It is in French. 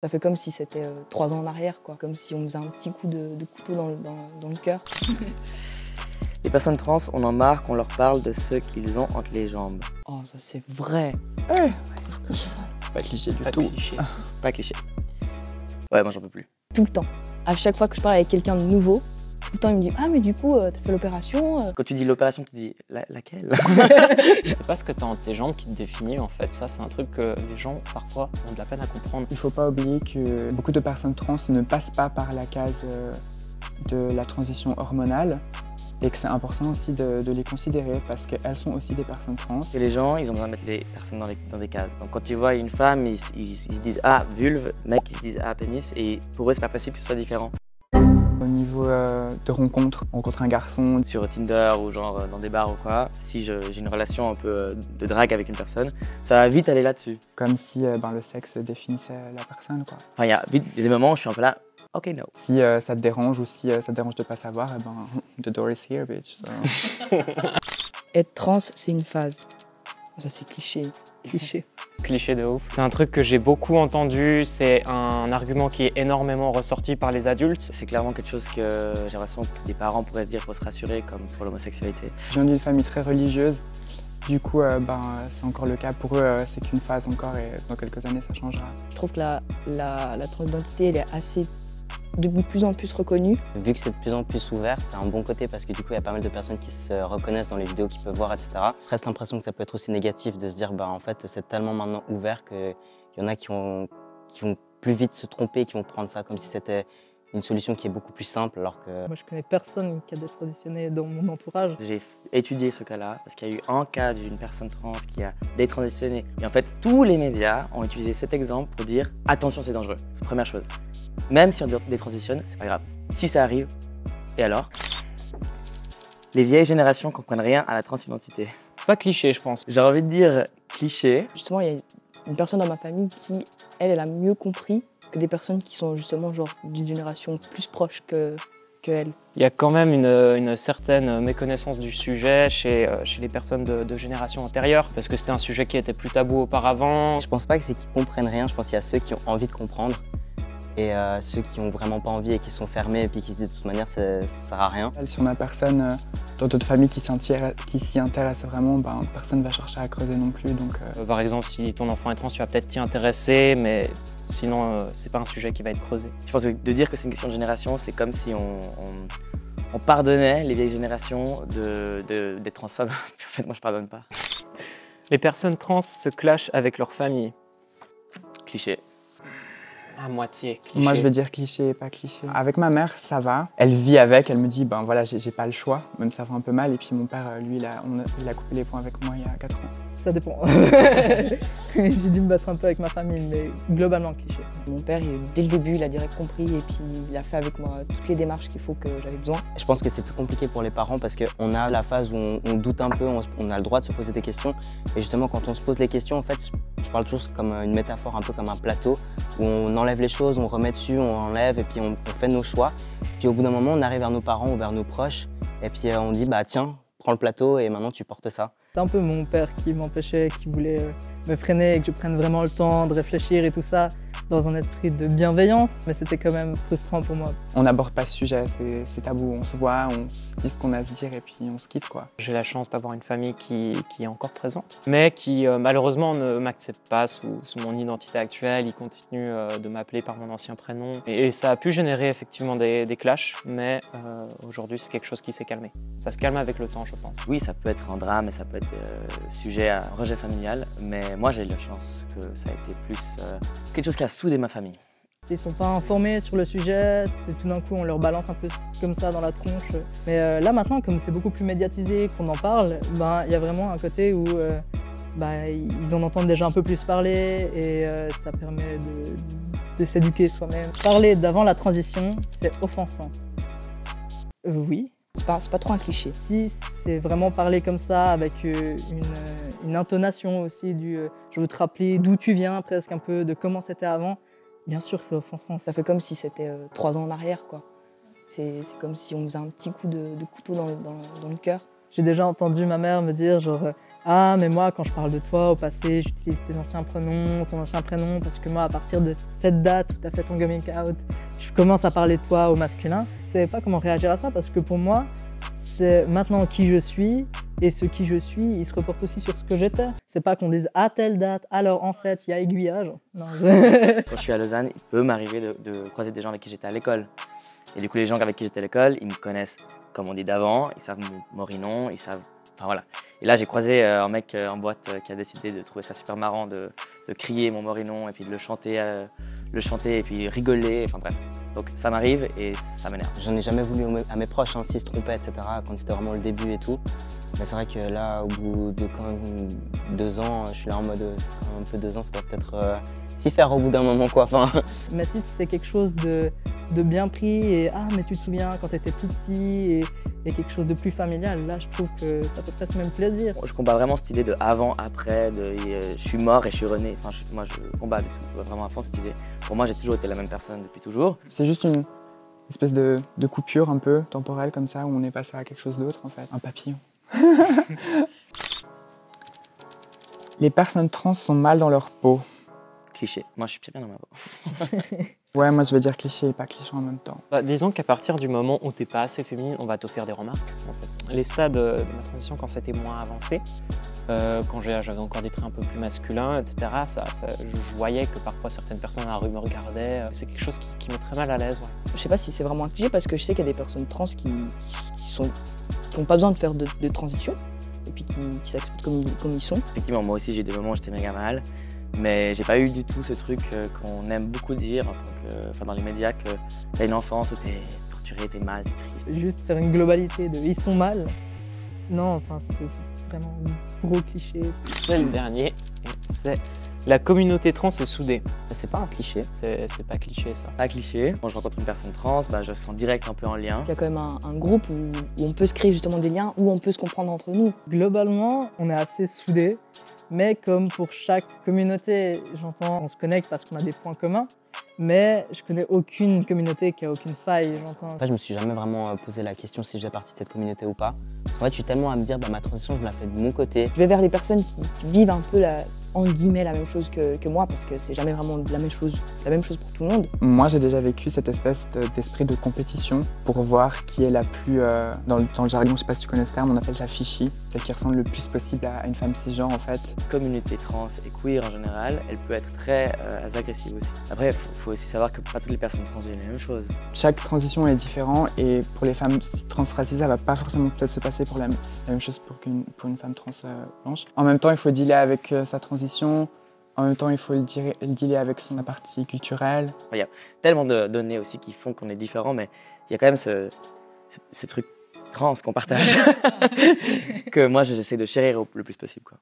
Ça fait comme si c'était 3 ans en arrière, quoi. Comme si on faisait un petit coup de couteau dans le cœur. Les personnes trans, on en marre qu'on leur parle de ce qu'ils ont entre les jambes. Oh, ça c'est vrai. Pas cliché du Pas tout. cliché. Pas cliché. Ouais, moi j'en peux plus. Tout le temps. À chaque fois que je parle avec quelqu'un de nouveau, tout le temps il me dit « Ah mais du coup, t'as fait l'opération ?» Quand tu dis l'opération, tu dis laquelle? C'est pas ce que t'as entre tes jambes qui te définit en fait. Ça, c'est un truc que les gens parfois ont de la peine à comprendre. Il ne faut pas oublier que beaucoup de personnes trans ne passent pas par la case de la transition hormonale et que c'est important aussi de les considérer parce qu'elles sont aussi des personnes trans. Et les gens, ils ont besoin de mettre les personnes dans des cases. Donc quand tu vois une femme, ils se disent ah vulve, mec ils se disent ah pénis, et pour eux c'est pas possible que ce soit différent. Au niveau de rencontres, on rencontre un garçon. Sur Tinder ou genre dans des bars ou quoi, si j'ai une relation un peu de drague avec une personne, ça va vite aller là-dessus. Comme si le sexe définissait la personne, quoi. Enfin il y a vite des moments où je suis un peu là, ok no. Si ça te dérange ou si ça te dérange de pas savoir, eh ben, the door is here, bitch. So. Être trans, c'est une phase. Ça c'est cliché. Cliché. Cliché de ouf. C'est un truc que j'ai beaucoup entendu, c'est un argument qui est énormément ressorti par les adultes. C'est clairement quelque chose que j'ai l'impression que des parents pourraient se dire pour se rassurer, comme pour l'homosexualité. Je viens d'une famille très religieuse. Du coup, c'est encore le cas pour eux, c'est qu'une phase encore et dans quelques années ça changera. Je trouve que la transidentité, elle est assez de plus en plus reconnue. Vu que c'est de plus en plus ouvert, c'est un bon côté parce que du coup il y a pas mal de personnes qui se reconnaissent dans les vidéos qu'ils peuvent voir, etc. Presque l'impression que ça peut être aussi négatif de se dire en fait c'est tellement maintenant ouvert qu'il y en a qui vont plus vite se tromper, qui vont prendre ça comme si c'était une solution qui est beaucoup plus simple alors que... Moi je connais personne qui a détransitionné dans mon entourage. J'ai étudié ce cas-là parce qu'il y a eu un cas d'une personne trans qui a détransitionné. Et en fait tous les médias ont utilisé cet exemple pour dire attention c'est dangereux, c'est la première chose. Même si on détransitionne, c'est pas grave. Si ça arrive, et alors? Les vieilles générations comprennent rien à la transidentité. Pas cliché, je pense. J'ai envie de dire cliché. Justement, il y a une personne dans ma famille qui, elle a mieux compris que des personnes qui sont justement genre d'une génération plus proche que elle. Il y a quand même une certaine méconnaissance du sujet chez les personnes de génération antérieure, parce que c'était un sujet qui était plus tabou auparavant. Je pense pas que c'est qu'ils comprennent rien, je pense qu'il y a ceux qui ont envie de comprendre et ceux qui ont vraiment pas envie et qui sont fermés et puis qui se disent de toute manière ça sert à rien. Si on a personne dans d'autres familles qui s'y intéresse vraiment, personne va chercher à creuser non plus. Donc, Par exemple, si ton enfant est trans, tu vas peut-être t'y intéresser, mais sinon c'est pas un sujet qui va être creusé. Je pense que de dire que c'est une question de génération, c'est comme si on pardonnait les vieilles générations d'être transphobes. En fait, moi je pardonne pas. Les personnes trans se clashent avec leur famille. Cliché. À moitié cliché. moi je vais dire cliché et pas cliché. Avec ma mère, ça va. Elle vit avec, elle me dit voilà, j'ai pas le choix, même ça va un peu mal. Et puis mon père, lui, il a coupé les ponts avec moi il y a 4 ans. Ça dépend. J'ai dû me battre un peu avec ma famille, mais globalement cliché. Mon père, dès le début, il a direct compris et puis il a fait avec moi toutes les démarches qu'il faut que j'avais besoin. Je pense que c'est plus compliqué pour les parents parce qu'on a la phase où on doute un peu, on a le droit de se poser des questions. Et justement, quand on se pose les questions, en fait, je parle toujours comme une métaphore, un peu comme un plateau, où on enlève les choses, on remet dessus, on enlève et puis on fait nos choix. Puis au bout d'un moment, on arrive vers nos parents ou vers nos proches et puis on dit tiens, prends le plateau et maintenant tu portes ça. C'est un peu mon père qui m'empêchait, qui voulait me freiner et que je prenne vraiment le temps de réfléchir et tout ça dans un esprit de bienveillance, mais c'était quand même frustrant pour moi. On n'aborde pas ce sujet, c'est tabou. On se voit, on se dit ce qu'on a à se dire et puis on se quitte, quoi. J'ai la chance d'avoir une famille qui est encore présente, mais qui malheureusement ne m'accepte pas sous mon identité actuelle. Ils continuent de m'appeler par mon ancien prénom. Et ça a pu générer effectivement des clashs, mais aujourd'hui c'est quelque chose qui s'est calmé. Ça se calme avec le temps, je pense. Oui, ça peut être un drame et ça peut être sujet à rejet familial, mais moi j'ai eu la chance que ça a été plus quelque chose qui a soudé ma famille. Ils ne sont pas informés sur le sujet, et tout d'un coup on leur balance un peu comme ça dans la tronche. Mais là maintenant, comme c'est beaucoup plus médiatisé, qu'on en parle, il y a vraiment un côté où ils en entendent déjà un peu plus parler et ça permet de s'éduquer soi-même. Parler d'avant la transition, c'est offensant. Oui. C'est pas trop un cliché. Si c'est vraiment parler comme ça, avec une intonation aussi je veux te rappeler d'où tu viens, presque un peu de comment c'était avant, bien sûr c'est offensant. Ça fait comme si c'était 3 ans en arrière, quoi. C'est comme si on faisait un petit coup de couteau dans le cœur. J'ai déjà entendu ma mère me dire genre ah mais moi quand je parle de toi au passé j'utilise tes anciens prénoms, ton ancien prénom parce que moi à partir de cette date où tu as fait ton coming out, je commence à parler de toi au masculin. Je savais pas comment réagir à ça parce que pour moi c'est maintenant qui je suis et ce qui je suis il se reporte aussi sur ce que j'étais. C'est pas qu'on dise à telle date alors en fait il y a aiguillage. Non. Quand je suis à Lausanne, il peut m'arriver de croiser des gens avec qui j'étais à l'école. Et du coup les gens avec qui j'étais à l'école, ils me connaissent comme on dit d'avant, ils savent mon rinom, ils savent... Enfin voilà. Et là, j'ai croisé un mec en boîte qui a décidé de trouver ça super marrant de crier mon morinon et puis de le chanter et puis rigoler, enfin bref. Donc ça m'arrive et ça m'énerve. J'en ai jamais voulu à mes proches, hein, s'ils se trompaient, etc., quand c'était vraiment le début et tout. Mais c'est vrai que là, au bout de quand même 2 ans, je suis là en mode, c'est quand même un peu 2 ans, il faudrait peut-être s'y faire au bout d'un moment, quoi. Enfin... Mais si c'est quelque chose de bien pris et ah mais tu te souviens quand tu étais tout petit et quelque chose de plus familial, là je trouve que ça peut presque même plaisir. Je combats vraiment cette idée de avant, après, de je suis mort et je suis rené. Enfin, moi je combats vraiment à fond cette idée. Pour moi j'ai toujours été la même personne depuis toujours. C'est juste une espèce de coupure un peu temporelle comme ça où on est passé à quelque chose d'autre en fait, un papillon. Les personnes trans sont mal dans leur peau. Cliché, moi je suis bien dans ma peau. Ouais, moi je vais dire cliché et pas cliché en même temps. Bah, disons qu'à partir du moment où t'es pas assez féminine, on va te faire des remarques. En fait. Les stades de ma transition, quand c'était moins avancé, quand j'avais encore des traits un peu plus masculins, etc., je voyais que parfois certaines personnes dans la rue me regardaient. C'est quelque chose qui met très mal à l'aise. Ouais. Je sais pas si c'est vraiment un cliché parce que je sais qu'il y a des personnes trans qui n'ont pas besoin de faire de transition et puis qui s'acceptent comme ils sont. Effectivement, moi aussi j'ai eu des moments où j'étais méga mal. Mais j'ai pas eu du tout ce truc qu'on aime beaucoup dire dans les médias que t'as une enfance où t'es torturé, t'es mal, t'es triste. Juste faire une globalité de ils sont mal. Non, enfin c'est vraiment un gros cliché. C'est le dernier, c'est la communauté trans est soudée. C'est pas un cliché. C'est pas cliché ça. Pas cliché. Quand je rencontre une personne trans, je sens direct un peu en lien. Il y a quand même un groupe où on peut se créer justement des liens, où on peut se comprendre entre nous. Globalement, on est assez soudés. Mais comme pour chaque communauté, j'entends, on se connecte parce qu'on a des points communs, mais je connais aucune communauté qui a aucune faille, j'entends. En fait, je me suis jamais vraiment posé la question si je faisais partie de cette communauté ou pas. Parce qu'en fait, je suis tellement à me dire, ma transition, je me la fais de mon côté. Je vais vers les personnes qui vivent un peu entre guillemets la même chose que moi, parce que c'est jamais vraiment la même chose pour tout le monde. Moi, j'ai déjà vécu cette espèce d'esprit de compétition pour voir qui est la plus, dans le jargon, je sais pas si tu connais ce terme, on appelle ça fichi, celle qui ressemble le plus possible à une femme cisgenre en fait. La communauté trans et queer en général, elle peut être très agressive aussi. Après, il faut aussi savoir que pas toutes les personnes trans vivent la même chose. Chaque transition est différente et pour les femmes trans racisées, ça va pas forcément peut-être se passer pour la même chose pour une femme trans blanche. En même temps, il faut dealer avec sa transition. En même temps, il faut le dealer avec son partie culturelle. Il y a tellement de données aussi qui font qu'on est différents, mais il y a quand même ce truc trans qu'on partage que moi j'essaie de chérir le plus possible, quoi.